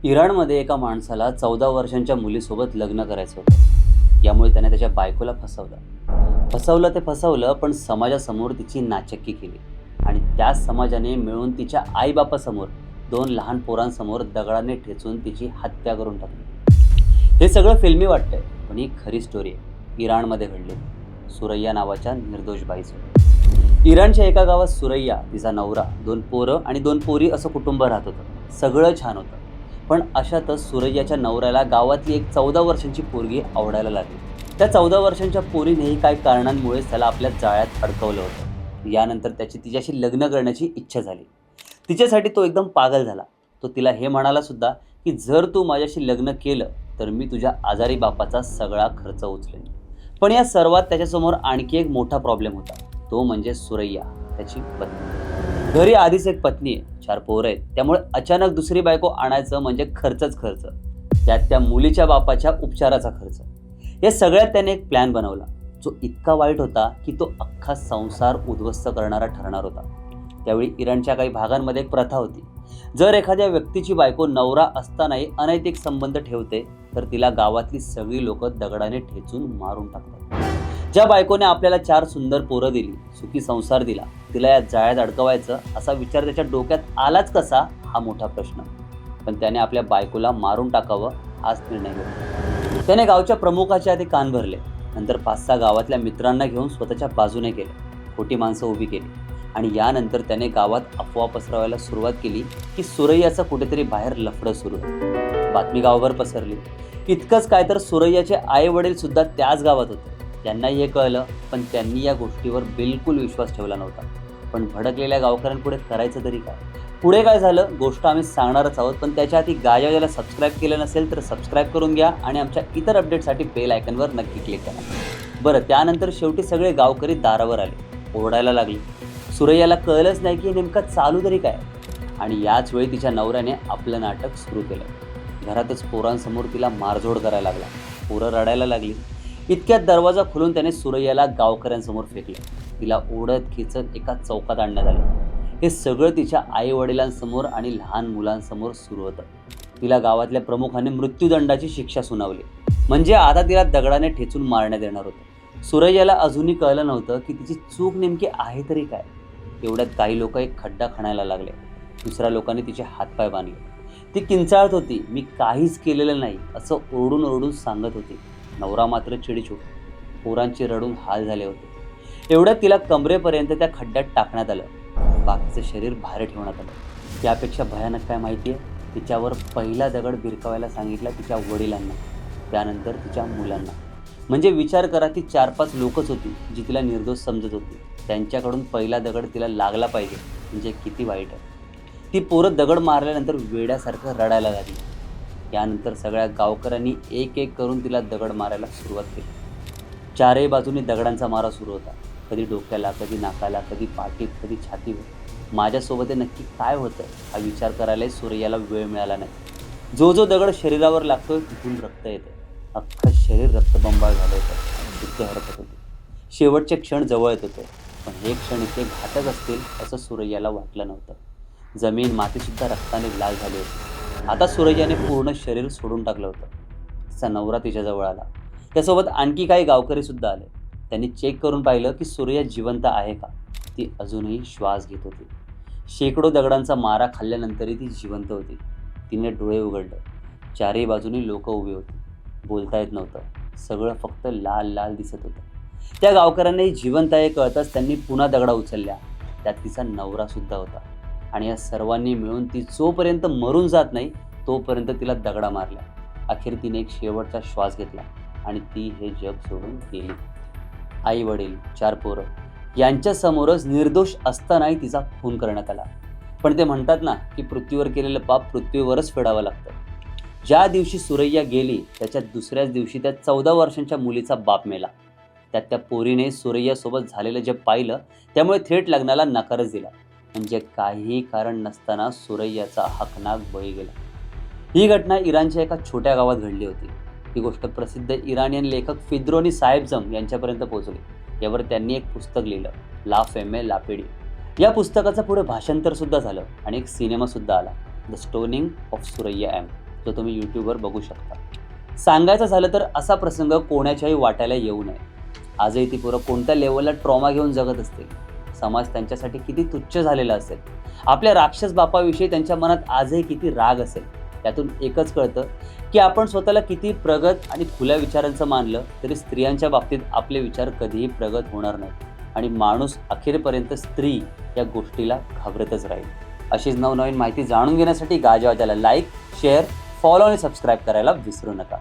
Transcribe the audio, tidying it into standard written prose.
इराणमध्ये एका माणसाला 14 वर्षांच्या मुलीसोबत लग्न करायचं होतं. यामुळे त्याने त्याच्या बायकोला फसवलं, पण समाजासमोर तिची नाचक्की केली आणि त्याच समाजाने मिळून तिच्या आईबापासमोर 2 लहान पोरांसमोर दगडाने ठेचून तिची हत्या करून टाकली. हे सगळं फिल्मी वाटतंय, पण ही खरी स्टोरी आहे. इराणमध्ये घडली सुरैया नावाच्या निर्दोष बाईचं. इराणच्या एका गावात सुरैया, तिचा नवरा, 2 पोरं आणि 2 पोरी असं कुटुंब राहत होतं. सगळं छान होतं. पण अशातच सुरैयाच्या नवऱ्याला गावातली एक 14 वर्षांची पोरगी आवडायला लागली. त्या 14 वर्षांच्या पोरीनेही काही कारणांमुळे त्याला आपल्या जाळ्यात अडकवलं होतं. यानंतर त्याची तिच्याशी लग्न करण्याची इच्छा झाली. तिच्यासाठी तो एकदम पागल झाला. तो तिला हे म्हणाला सुद्धा की जर तू माझ्याशी लग्न केलं तर मी तुझ्या आजारी बापाचा सगळा खर्च उचलेन. पण या सर्वात त्याच्यासमोर आणखी एक मोठा प्रॉब्लेम होता. तो म्हणजे सुरैया, त्याची पत्नी. घरी आधीच एक पत्नी आहे, 4 पोरं आहेत. त्यामुळे अचानक दुसरी बायको आणायचं म्हणजे खर्चच खर्च. त्यात त्या मुलीच्या बापाच्या उपचाराचा खर्च. या सगळ्यात त्याने एक प्लॅन बनवला, जो इतका वाईट होता की तो अख्खा संसार उद्ध्वस्त करणारा ठरणार होता. त्यावेळी इराणच्या काही भागांमध्ये एक प्रथा होती. जर एखाद्या व्यक्तीची बायको नवरा असतानाही अनैतिक संबंध ठेवते तर तिला गावातली सगळी लोक दगडाने ठेचून मारून टाकतात. ज्या बायकोने आपल्याला 4 सुंदर पोरं दिली, सुखी संसार दिला, तिला या जाळ्यात अडकवायचं असा विचार त्याच्या डोक्यात आलाच कसा, हा मोठा प्रश्न. पण त्याने आपल्या बायकोला मारून टाकावं हाच निर्णय घेतला. त्याने गावच्या प्रमुखाच्या आधी कान भरले. नंतर 5-6 गावातल्या मित्रांना घेऊन स्वतःच्या बाजूने केले. खोटी माणसं उभी केली आणि यानंतर त्याने गावात अफवा पसरवायला सुरुवात केली की सुरैयाचं कुठेतरी बाहेर लफडं सुरू आहे. बातमी गावभर पसरली. इतकंच काय तर सुरैयाचे आई वडील सुद्धा त्याच गावात होते. त्यांनाही हे कळलं, पण त्यांनी या गोष्टीवर बिलकुल विश्वास ठेवला नव्हता. पण भडकलेल्या गावकऱ्यांपुढे करायचं तरी काय? पुढे काय झालं गोष्ट आम्ही सांगणारच आहोत, पण त्याच्या आधी गाजावाजाला सबस्क्राईब केलं नसेल तर सबस्क्राईब करून घ्या आणि आमच्या इतर अपडेटसाठी बेल आयकॉनवर नक्की क्लिक करा. बरं, त्यानंतर शेवटी सगळे गावकरी दारावर आले, ओरडायला लागले. सुरैयाला कळलंच नाही की नेमकं चालू तरी काय. आणि याच वेळी तिच्या नवऱ्याने आपलं नाटक सुरू केलं. घरातच पोरांसमोर तिला मारझोड करायला लागला. पोरं रडायला लागली. इतक्यात दरवाजा खोलून त्याने सुरैयाला गावकऱ्यांसमोर फेकले. तिला ओढत खेचत एका चौकात आणण्यात आले. हे सगळं तिच्या आई वडिलांसमोर आणि लहान मुलांसमोर सुरू होतं. तिला गावातल्या प्रमुखाने मृत्यूदंडाची शिक्षा सुनावली. म्हणजे आता तिला दगडाने ठेचून मारण्यात येणार होतं. सुरैयाला अजूनही कळलं नव्हतं की तिची चूक नेमकी आहे तरी काय. एवढ्यात काही लोक एक खड्डा खणायला लागले. दुसऱ्या लोकांनी तिचे हातपाय बांधले. ती किंचाळत होती, मी काहीच केलेलं नाही असं ओरडून ओरडून सांगत होती. नवरा मात्र चिडीचूप. पोरांचे रडून हाल झाले होते. एवढ्यात तिला कमरेपर्यंत त्या खड्ड्यात टाकण्यात आलं. बाकीचं शरीर बाहेर ठेवण्यात आलं. त्यापेक्षा भयानक काय माहिती आहे? तिच्यावर पहिला दगड भिरकावायला सांगितला तिच्या वडिलांना, त्यानंतर तिच्या मुलांना. म्हणजे विचार करा, ती 4-5 लोकच होती जी तिला निर्दोष समजत होती. त्यांच्याकडून पहिला दगड तिला लागला पाहिजे म्हणजे किती वाईट आहे. ती पोरं दगड मारल्यानंतर वेड्यासारखं रडायला लागली. यानंतर सगळ्या गावकऱ्यांनी एक एक करून तिला दगड मारायला सुरुवात केली. 4ही बाजूनी दगडांचा मारा सुरू होता. कधी डोक्याला, कधी नाकाला, कधी पाठीत, कधी छातीवर. माझ्यासोबत हे नक्की काय होतं हा विचार करायलाही सुरैयाला वेळ मिळाला नाही. जो जो दगड शरीरावर लागतोय तिथून रक्त येतं. अख्खं शरीर रक्तबंबाळ झालं होतं. डोके हरकत होते. शेवटचे क्षण जवळ येत होते. पण हे क्षण इतके घातक असतील असं सुरैयाला वाटलं नव्हतं. जमीन, मातीसुद्धा रक्ताने लाल झाली होती. आता सुरैयाने पूर्ण शरीर सोडून टाकलं होतं. तिचा नवरा तिच्याजवळ आला. त्यासोबत आणखी काही गावकरी सुद्धा आले. त्यांनी चेक करून पाहिलं की सुरैया जिवंत आहे का. ती अजूनही श्वास घेत होती. शेकडो दगडांचा मारा खाल्ल्यानंतरही ती जिवंत होती. तिने डोळे उघडले. 4ही बाजूनी लोक उभी होती. बोलता येत नव्हतं. सगळं फक्त लाल लाल दिसत होतं. त्या गावकऱ्यांनाही जिवंत आहे कळताच त्यांनी पुन्हा दगडा उचलल्या. त्यात तिचा नवरा सुद्धा होता. आणि या सर्वांनी मिळून ती जोपर्यंत मरून जात नाही तोपर्यंत तिला दगडा मारल्या. अखेर तिने एक शेवटचा श्वास घेतला आणि ती हे जग सोडून गेली. आई वडील, 4 पोरं यांच्यासमोरच निर्दोष असतानाही तिचा खून करण्यात आला. पण ते म्हणतात ना की पृथ्वीवर केलेलं पाप पृथ्वीवरच फेडावं लागतं. ज्या दिवशी सुरैया गेली त्याच्या दुसऱ्याच दिवशी त्या 14 वर्षांच्या मुलीचा बाप मेला. त्यात त्या पोरीने सुरैयासोबत झालेलं जे पाहिलं त्यामुळे थेट लग्नाला नकारच दिला. म्हणजे काहीही कारण नसताना सुरैयाचा हकनाक बळी गेला. ही घटना इराणच्या एका छोट्या गावात घडली होती. ही गोष्ट प्रसिद्ध इराणियन लेखक फिद्रोनी साहेबजम यांच्यापर्यंत पोहोचली. यावर त्यांनी एक पुस्तक लिहिलं, ला फेमे लापेडी. या पुस्तकाचं पुढे भाषांतर सुद्धा झालं आणि एक सिनेमा सुद्धा आला, the stoning of Soraya M. जो तुम्ही यूट्यूबवर बघू शकता. सांगायचं झालं तर असा प्रसंग कोणाच्याही वाट्याला येऊ नये. आजही ती पोरं कोणत्या लेवलला ट्रॉमा घेऊन जगत असतील, समाज त्यांच्यासाठी किती तुच्छ झालेला असेल, आपल्या राक्षस बापाविषयी त्यांच्या मनात आजही किती राग असेल. त्यातून एकच कळतं की आपण स्वतःला किती प्रगत आणि खुल्या विचारांचं मानलं तरी स्त्रियांच्या बाबतीत आपले विचार कधीही प्रगत होणार नाहीत आणि माणूस अखेरपर्यंत स्त्री या गोष्टीला घाबरतच राहील. अशीच नवनवीन माहिती जाणून घेण्यासाठी गाजवाजाला लाईक, शेअर, फॉलो आणि सबस्क्राईब करायला विसरू नका.